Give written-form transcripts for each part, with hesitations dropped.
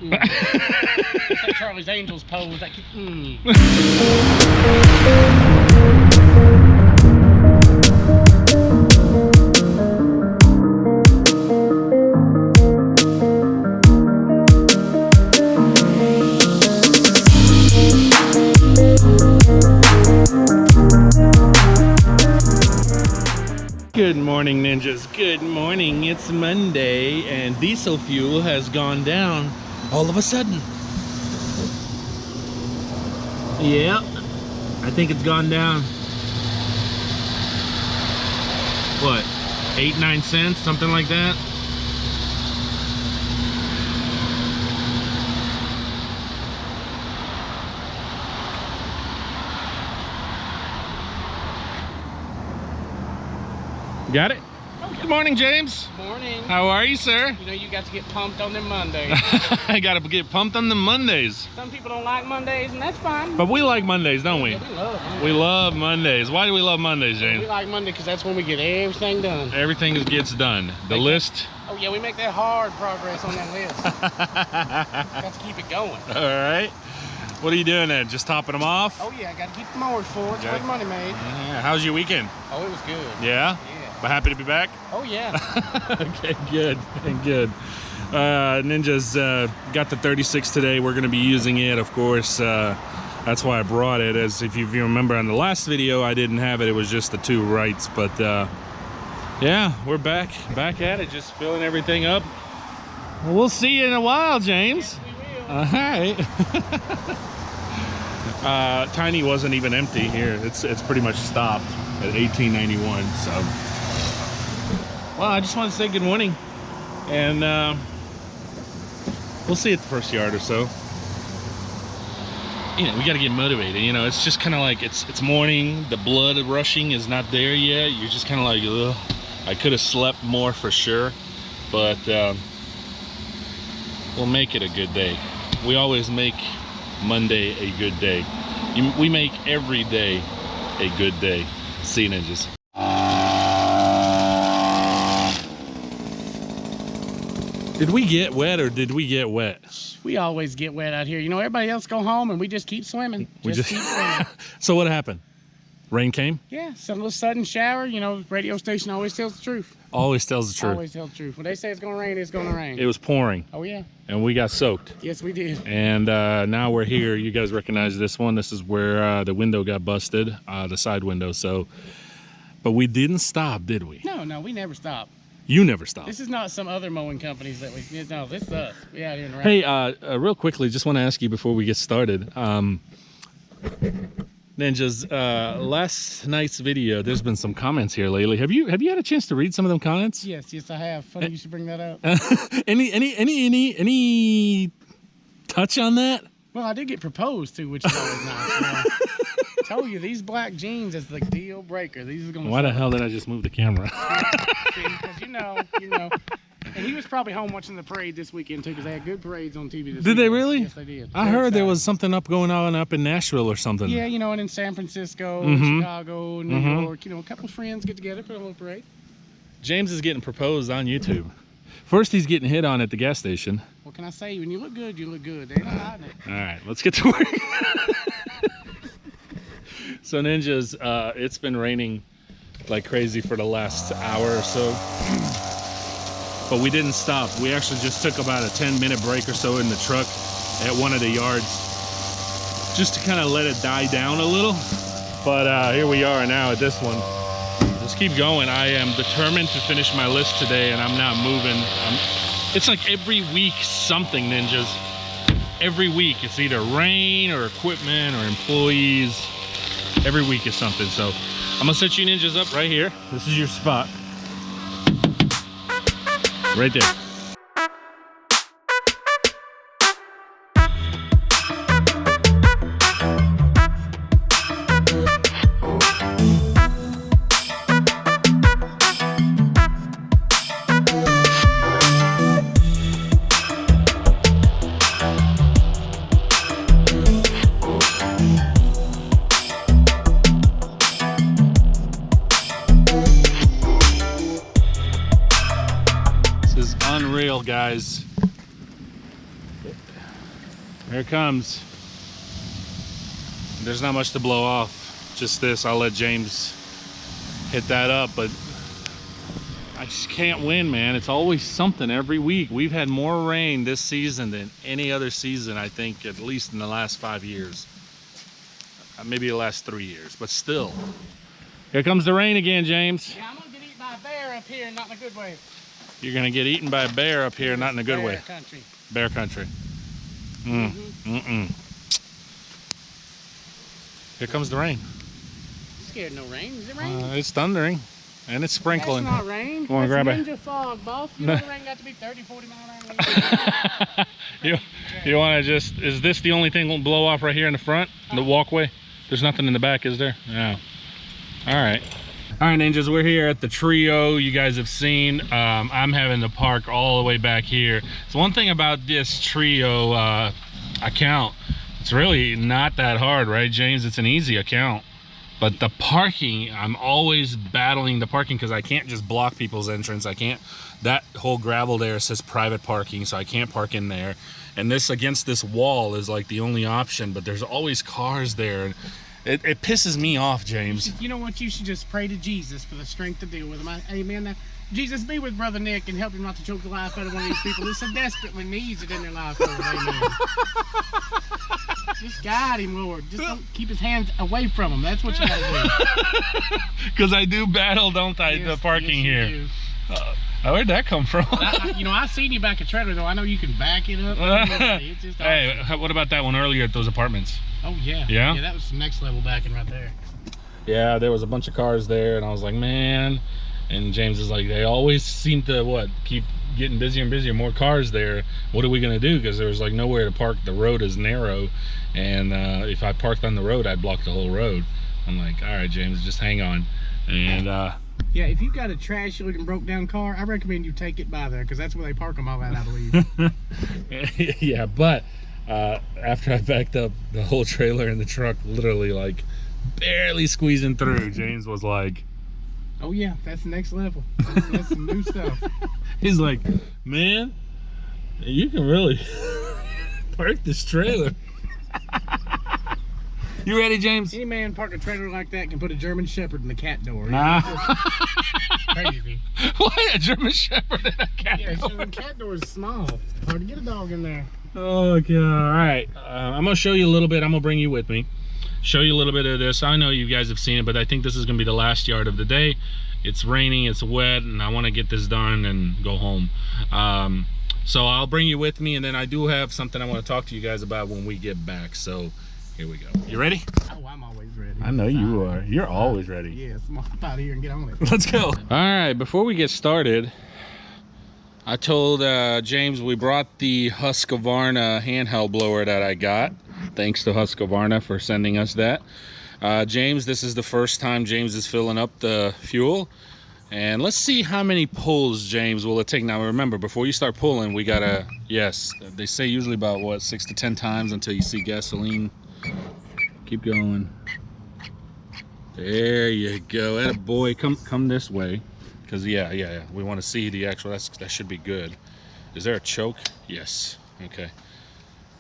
It's like Charlie's Angels pose. Like, Good morning, ninjas. Good morning. It's Monday and diesel fuel has gone down all of a sudden. Yep, I think it's gone down. What, 8-9 cents, something like that? Got it? Okay. Good morning, James. morning. How are you, sir? You know, you got to get pumped on them Mondays. I gotta get pumped on the Mondays. Some people don't like Mondays, and that's fine. But we like Mondays, don't we? Yeah, we love Mondays. We love Mondays. Why do we love Mondays, James? We like Monday because that's when we get everything done. Everything gets done. The list. Oh yeah, we make that hard progress on that list. Got to keep it going. All right. What are you doing then? Just topping them off? Oh yeah, I got to keep the mowers full. It's Okay. where the money made. Yeah. How's your weekend? Oh, it was good. Yeah? Yeah. But happy to be back? Oh yeah. Okay, good. Good. Ninja's got the 36 today. We're going to be using it, of course. That's why I brought it. As if you remember on the last video, I didn't have it. It was just the two rights. But yeah, we're back at it, just filling everything up. We'll see you in a while, James. Yes, we will. All right. Tiny wasn't even empty here. It's pretty much stopped at 1891. So, well, I just want to say good morning, and we'll see at the first yard or so. You know, we got to get motivated. You know, it's just kind of like it's morning. The blood rushing is not there yet. You're just kind of like, ugh. I could have slept more for sure, but we'll make it a good day. We always make Monday a good day. We make every day a good day. See you, ninjas. Did we get wet or did we get wet? We always get wet out here. You know, everybody else go home and we just keep swimming. Keep swimming. So what happened? Rain came? Yeah, some little sudden shower. You know, radio station always tells the truth. Always tells the truth. Always tells the truth. When they say it's gonna rain, it's gonna rain. It was pouring. Oh yeah. And we got soaked. Yes, we did. And now we're here. You guys recognize this one. This is where the window got busted, the side window. So, but we didn't stop, did we? No, we never stop. You never stopped. This is not some other mowing companies that we. No, this is us. We out here in the rain. Hey, real quickly, just want to ask you before we get started. Ninjas, last night's video, there's been some comments here lately. Have you had a chance to read some of them comments? Yes, I have. Funny you should bring that up. Any touch on that? Well, I did get proposed to, which is always nice. You know. I told you, these black jeans is the deal breaker. These are gonna. Why the hell did I just move the camera? See, because you know. And he was probably home watching the parade this weekend too, because they had good parades on TV this weekend. Did they really? Yes, they did. I heard there was something going on up in Nashville or something. Yeah, you know, and in San Francisco, Chicago, New York, you know, a couple of friends get together for a little parade. James is getting proposed on YouTube. First, he's getting hit on at the gas station. What can I say? When you look good, you look good. They ain't hiding it. All right, let's get to work. So, ninjas, it's been raining like crazy for the last hour or so. But we didn't stop. We actually just took about a 10-minute break or so in the truck at one of the yards just to kind of let it die down a little. But here we are now at this one. Just keep going. I am determined to finish my list today, and I'm not moving. It's like every week something, ninjas. Every week it's either rain or equipment or employees. Every week is something. So I'm gonna set you ninjas up right here. This is your spot. Right there. Unreal, guys. Here it comes. There's not much to blow off. Just this. I'll let James hit that up, but I just can't win, man. It's always something every week. We've had more rain this season than any other season, I think, at least in the last 5 years. Maybe the last 3 years, but still. Here comes the rain again, James. Yeah, I'm gonna get eaten by a bear up here, not in a good way. You're gonna get eaten by a bear up here, not in a good way. Bear country. Bear country. Here comes the rain. I'm scared no rain. Is it rain? It's thundering. And it's sprinkling. That's not rain. Wanna That's grab ninja fog, boss. You know the rain got to be 30, 40 mile an hour. You want to just, is this the only thing will blow off right here in the front, the walkway? There's nothing in the back, is there? Yeah. All right. All right, ninjas, we're here at the trio you guys have seen. I'm having to park all the way back here. So one thing about this trio account, it's really not that hard, right, James? It's an easy account. But the parking, I'm always battling the parking because I can't just block people's entrance. I can't, that whole gravel there says private parking, so I can't park in there. And this against this wall is like the only option, but there's always cars there. It pisses me off, James. You know what? You should just pray to Jesus for the strength to deal with them. Amen. Now, Jesus, be with Brother Nick and help him not to choke the life out of one of these people who so desperately needs it in their life, Lord. Amen. Just guide him, Lord. Just don't keep his hands away from him. That's what you gotta do. Because I do battle, don't I, the parking here. Where'd that come from? You know, I seen you back at trailer, though. I know you can back it up. It's just hey, what about that one earlier at those apartments? Oh, yeah. Yeah? Yeah, that was some next level backing right there. Yeah, there was a bunch of cars there, and I was like, man. And James is like, they always seem to, keep getting busier and busier, more cars there. What are we going to do? Because there was like nowhere to park. The road is narrow, and if I parked on the road, I'd block the whole road. I'm like, all right, James, just hang on. And yeah, if you've got a trashy looking broke down car, I recommend you take it by there, because that's where they park them all at, I believe. Yeah, but after I backed up the whole trailer and the truck, literally like barely squeezing through, James was like, oh yeah, that's the next level. That's some new stuff. He's like, man, you can really park this trailer. You ready, James? Any man park a trailer like that can put a German Shepherd in the cat door. Nah. Crazy. Why a German Shepherd in a cat door? Yeah, so the cat door is small. Hard to get a dog in there. Oh, God. All right. I'm going to show you a little bit. I'm going to bring you with me. Show you a little bit of this. I know you guys have seen it, but I think this is going to be the last yard of the day. It's raining, it's wet, and I want to get this done and go home. So I'll bring you with me, and then I do have something I want to talk to you guys about when we get back. So here we go. You ready? Oh, I'm always ready. I know you are. You're always ready. Yes, I'm hop out of here and get on it. Let's go. All right, before we get started, I told James we brought the Husqvarna handheld blower that I got. Thanks to Husqvarna for sending us that. James, this is the first time James is filling up the fuel. And let's see how many pulls, James, will it take. Now remember, before you start pulling, we gotta, yes, they say usually about what, 6 to 10 times until you see gasoline. Keep going. There you go. Attaboy, come this way. Because yeah, we want to see the actual, that should be good. Is there a choke? Yes. Okay.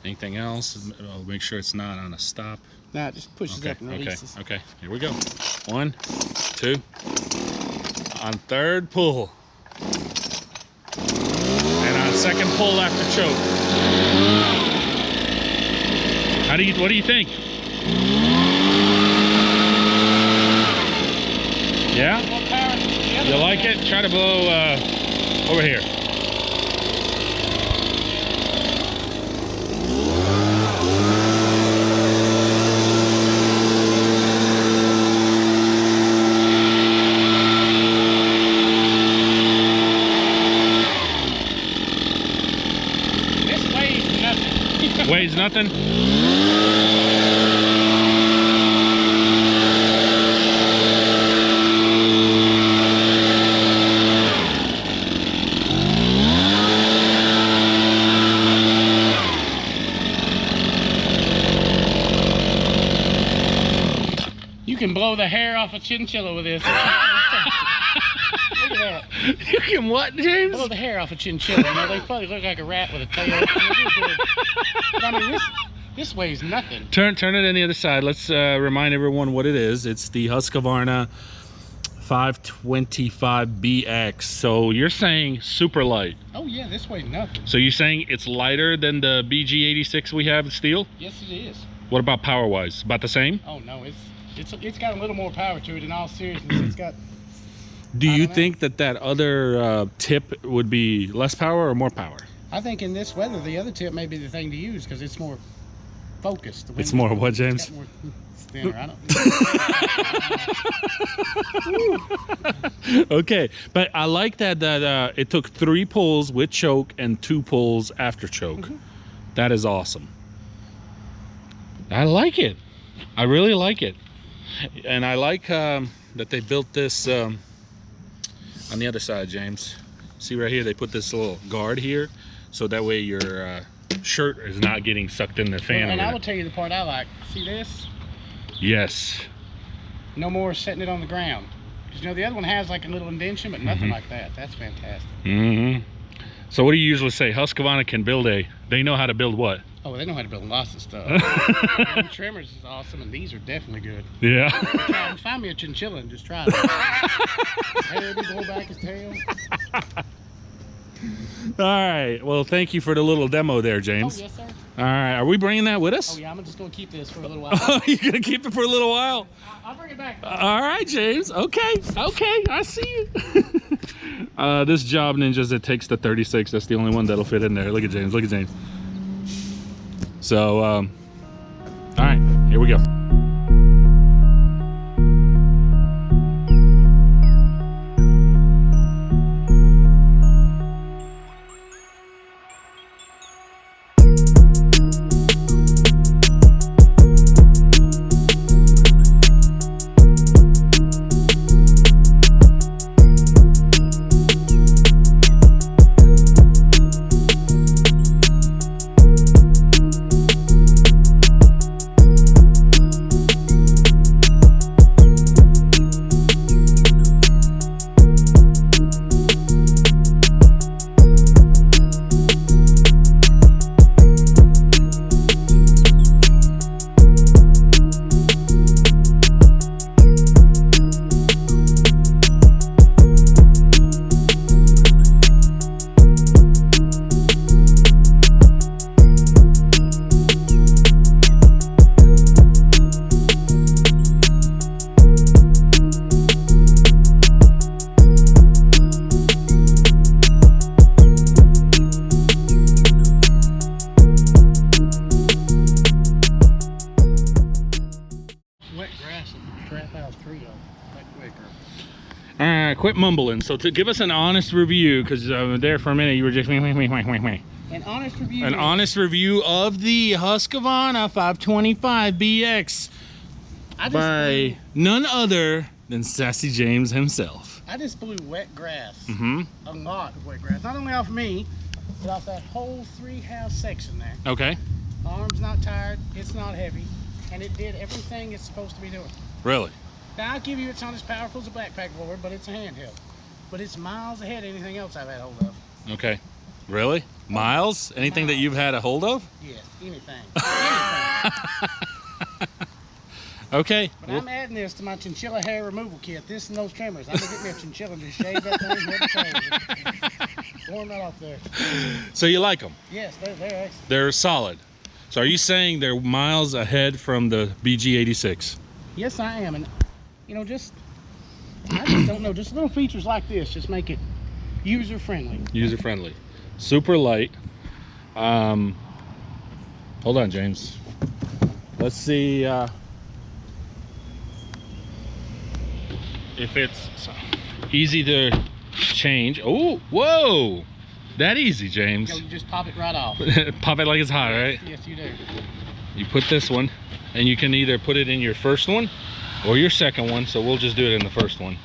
Anything else? I'll make sure it's not on a stop. Nah, just pushes up and releases. Okay, here we go. 1, 2. On third pull. And on second pull after choke. What do you think? Yeah? You like it? Try to blow over here. This weighs nothing. Weighs nothing? You can blow the hair off a chinchilla with this. Look at that. You can what, James? Blow the hair off a chinchilla. You know, they probably look like a rat with a tail. But I mean, this weighs nothing. Turn it on the other side. Let's remind everyone what it is. It's the Husqvarna 525BX. So you're saying super light. Oh yeah, this weighs nothing. So you're saying it's lighter than the BG86 we have, steel? Yes, it is. What about power-wise? About the same? Oh no, it's got a little more power to it. In all seriousness, it's got. Do you think that other tip would be less power or more power? I think in this weather, the other tip may be the thing to use because it's more focused. It's more what, James? More thinner. I don't. Okay, but I like that it took 3 pulls with choke and 2 pulls after choke. That is awesome. I like it. I really like it, and I like that they built this on the other side, James. See right here, they put this little guard here, so that way your shirt is not getting sucked in the fan. And I will tell you the part I like. See this? Yes. No more setting it on the ground. Because you know the other one has like a little indentation, but nothing like that. That's fantastic. So what do you usually say? Husqvarna can build they know how to build what? Oh, they know how to build lots of stuff. The trimmers is awesome, and these are definitely good. Yeah. Find me a chinchilla and just try it. His head, blow back his tail. All right. Well, thank you for the little demo there, James. Oh, yes, sir. All right. Are we bringing that with us? Oh, yeah. I'm just going to keep this for a little while. Oh, you're going to keep it for a little while? I'll bring it back. All right, James. Okay. Okay. I see you. This Job Ninjas, it takes the 36. That's the only one that'll fit in there. Look at James. Look at James. So, all right. Here we go. All right, quit mumbling. So to give us an honest review, because there for a minute you were just An honest review. An honest review of the Husqvarna 525BX by none other than Sassy James himself. I just blew wet grass. A lot of wet grass. Not only off me, but off that whole 3-house section there. Okay. My arm's not tired. It's not heavy. And it did everything it's supposed to be doing. Really? Now, I'll give you it's not as powerful as a backpack blower, but it's a handheld. But it's miles ahead of anything else I've had hold of. Okay. Really? Miles? Anything that you've had a hold of? Yes, anything. Okay. But I'm adding this to my chinchilla hair removal kit. This and those trimmers. I'm going to get me a chinchilla and just shave that thing head to toe. Warm that off there. So you like them? Yes, they're excellent. They're solid. So are you saying they're miles ahead from the BG86? Yes, I am. And, you know, I just don't know. Just little features like this just make it user-friendly. User-friendly. Super light. Hold on, James. Let's see if it's easy to change. Oh, whoa! That easy, James. You just pop it right off. Pop it like it's hot, right? Yes, you do. You put this one, and you can either put it in your first one or your second one, so we'll just do it in the first one.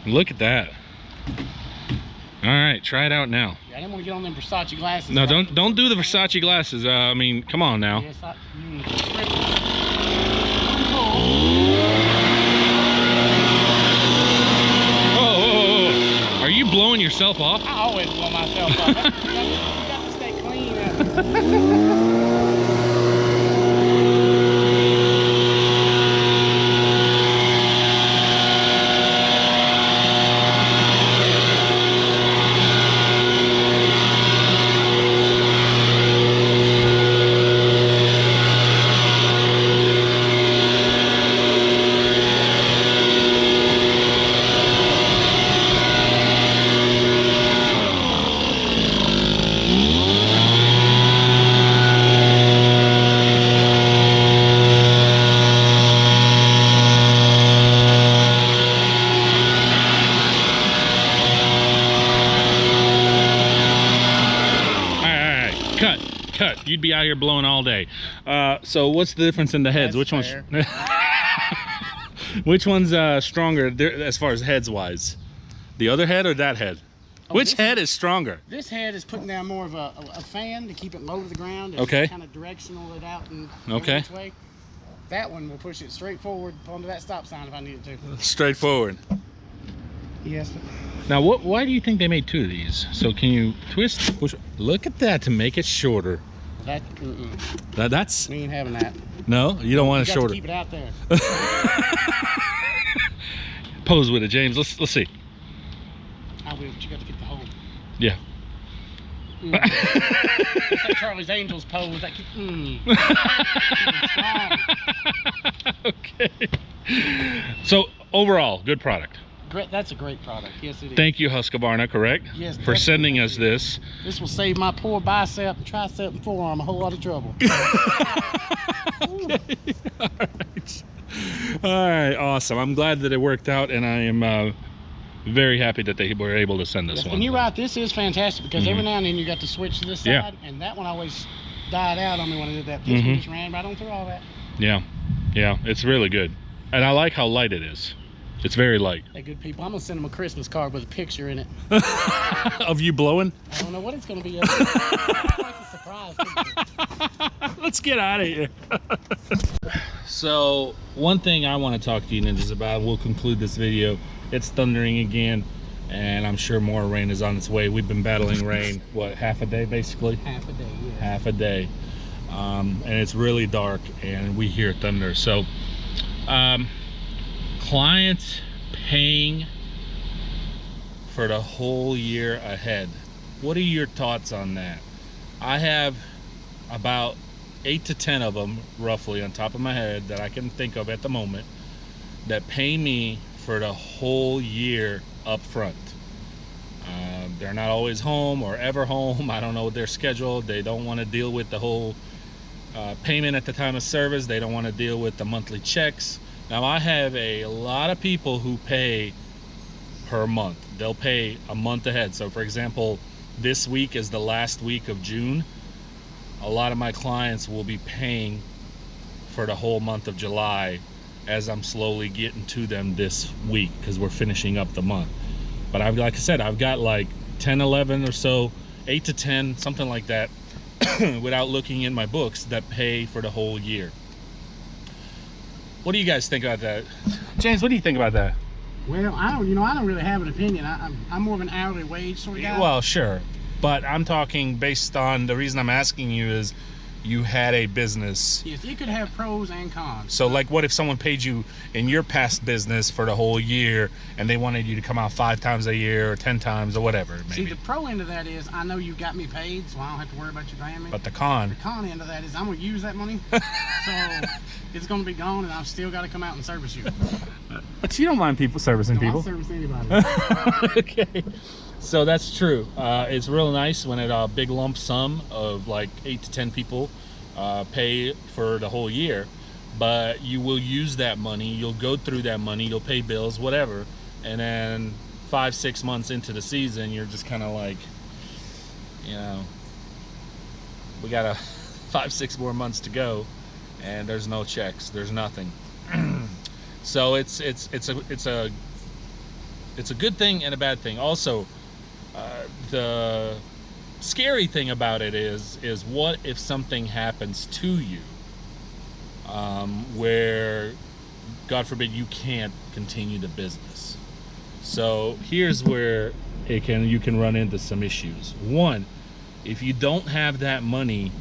Look at that. All right, try it out now. Yeah, I didn't want to get on them Versace glasses. No, don't do the Versace glasses. I mean, come on now. Yes, blowing yourself off? I always blow myself off. You got to stay clean. Cut. You'd be out here blowing all day. So what's the difference in the heads? That's Which one's stronger as far as heads wise? The other head or that head? Which head is stronger? This head is putting down more of a fan to keep it low to the ground. Okay. Kind of directional it out and okay. Way. That one will push it straight forward onto that stop sign if I need it to. Straight forward. Yes. Now, why do you think they made two of these? So can you twist, push? Look at that to make it shorter. That's. We ain't having that. No, you don't want it shorter. To keep it out there. Pose with it, James. Let's see. I will, but you got to get the hole. Yeah. It's like Charlie's Angels pose. Like, Okay. So overall, good product. Great. That's a great product. Yes, it is. Thank you, Husqvarna, correct? Yes. For sending us this. This will save my poor bicep, and tricep, and forearm a whole lot of trouble. Okay. All right. All right. Awesome. I'm glad that it worked out, and I am very happy that they were able to send this one. And you're right. This is fantastic because every now and then you got to switch to this side, and that one always died out on me when I did that. This one just ran right on through all that. Yeah. Yeah. It's really good, and I like how light it is. It's very light. They're good people. I'm gonna send them a Christmas card with a picture in it. Of you blowing? I don't know what it's gonna be. It's like a surprise picture. Let's get out of here. So one thing I want to talk to you ninjas about, we'll conclude this video. It's thundering again, and I'm sure more rain is on its way. We've been battling rain, what, half a day basically? Half a day, yeah. Half a day. And it's really dark, and we hear thunder. So clients paying for the whole year ahead. What are your thoughts on that? I have about 8 to 10 of them roughly on top of my head that I can think of at the moment that pay me for the whole year up front. They're not always home or ever home. I don't know their schedule. They don't want to deal with the whole payment at the time of service. They don't want to deal with the monthly checks. Now I have a lot of people who pay per month. They'll pay a month ahead. So for example, this week is the last week of June. A lot of my clients will be paying for the whole month of July as I'm slowly getting to them this week because we're finishing up the month. But like I said, I've got like 10, 11 or so, 8 to 10, something like that, without looking in my books, that pay for the whole year. What do you guys think about that? James, what do you think about that? Well, I don't really have an opinion. I'm more of an hourly wage sort of guy. Well, sure. But I'm talking based on, the reason I'm asking you is you had a business. Yes, you could have pros and cons. So like what if someone paid you in your past business for the whole year and they wanted you to come out 5 times a year or 10 times or whatever maybe? See, the pro end of that is I know you got me paid, so I don't have to worry about you paying me. But the con end of that is I'm going to use that money. So it's going to be gone and I've still got to come out and service you. But you don't mind people servicing people. I'll service anybody. Okay. So that's true. It's real nice when a big lump sum of like 8 to 10 people pay for the whole year, but you will use that money, you'll go through that money, you'll pay bills, whatever, and then 5-6 months into the season, you're just kind of like, you know, we got 5-6 more months to go, and there's no checks, there's nothing. So it's a good thing and a bad thing. Also, the scary thing about it is what if something happens to you where, God forbid, you can't continue the business. So here's where you can run into some issues. One, if you don't have that money,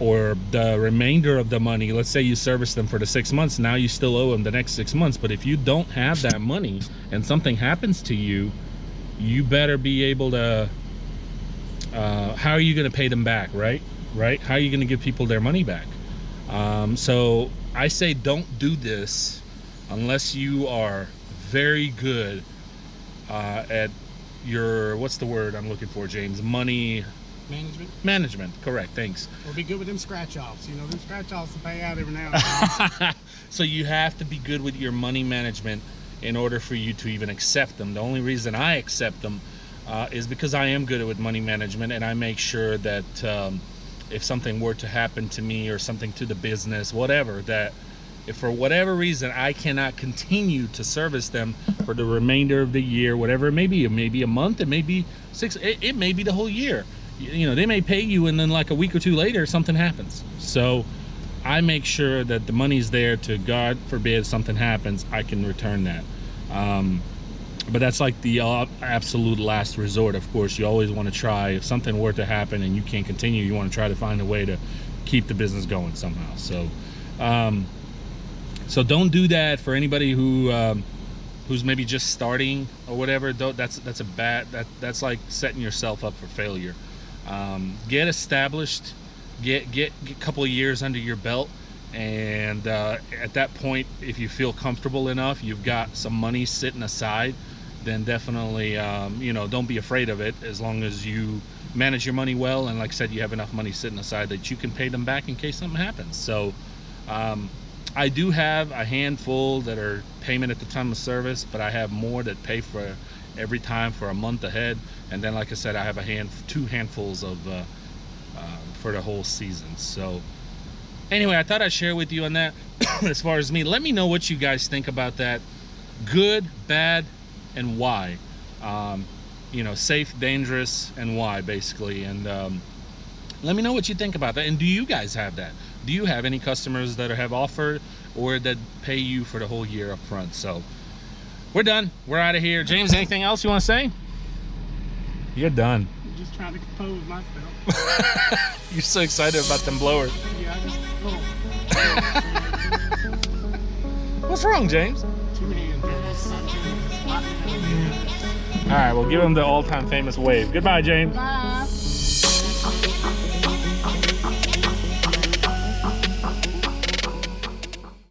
or the remainder of the money, let's say you service them for the 6 months, now you still owe them the next 6 months. But if you don't have that money and something happens to you, you better be able to, how are you going to pay them back, right? How are you going to give people their money back? So I say don't do this unless you are very good at your, what's the word I'm looking for, James? Money management, correct, thanks. Or be good with them scratch-offs. You know, them scratch-offs to pay out every now and then. So you have to be good with your money management in order for you to even accept them. The only reason I accept them is because I am good with money management, and I make sure that if something were to happen to me or something to the business, whatever, that if for whatever reason I cannot continue to service them for the remainder of the year, whatever it may be a month, it may be 6, it may be the whole year. You know, they may pay you and then like a week or two later something happens. So I make sure that the money's there to, God forbid something happens, I can return that. But that's like the absolute last resort. Of course, you always want to try, if something were to happen and you can't continue, you want to try to find a way to keep the business going somehow. So so don't do that for anybody who's maybe just starting or whatever. That's a bad, that's like setting yourself up for failure. Get established, get a couple of years under your belt, and at that point, if you feel comfortable enough, you've got some money sitting aside, then definitely you know, don't be afraid of it, as long as you manage your money well, and like I said, you have enough money sitting aside that you can pay them back in case something happens. So I do have a handful that are payment at the time of service, but I have more that pay for every time for a month ahead, and then like I said, I have two handfuls of for the whole season. So anyway, I thought I'd share with you on that. As far as me, let me know what you guys think about that. Good, bad, and why. You know, safe, dangerous, and why, basically. And let me know what you think about that. And do you guys have that? Do you have any customers that have offered or that pay you for the whole year up front? So we're done. We're out of here. James, anything else you want to say? You're done. I'm just trying to compose myself. You're so excited about them blowers. Yeah, I just, What's wrong, James? Two hands. All right, well, give him the all-time famous wave. Goodbye, James. Bye.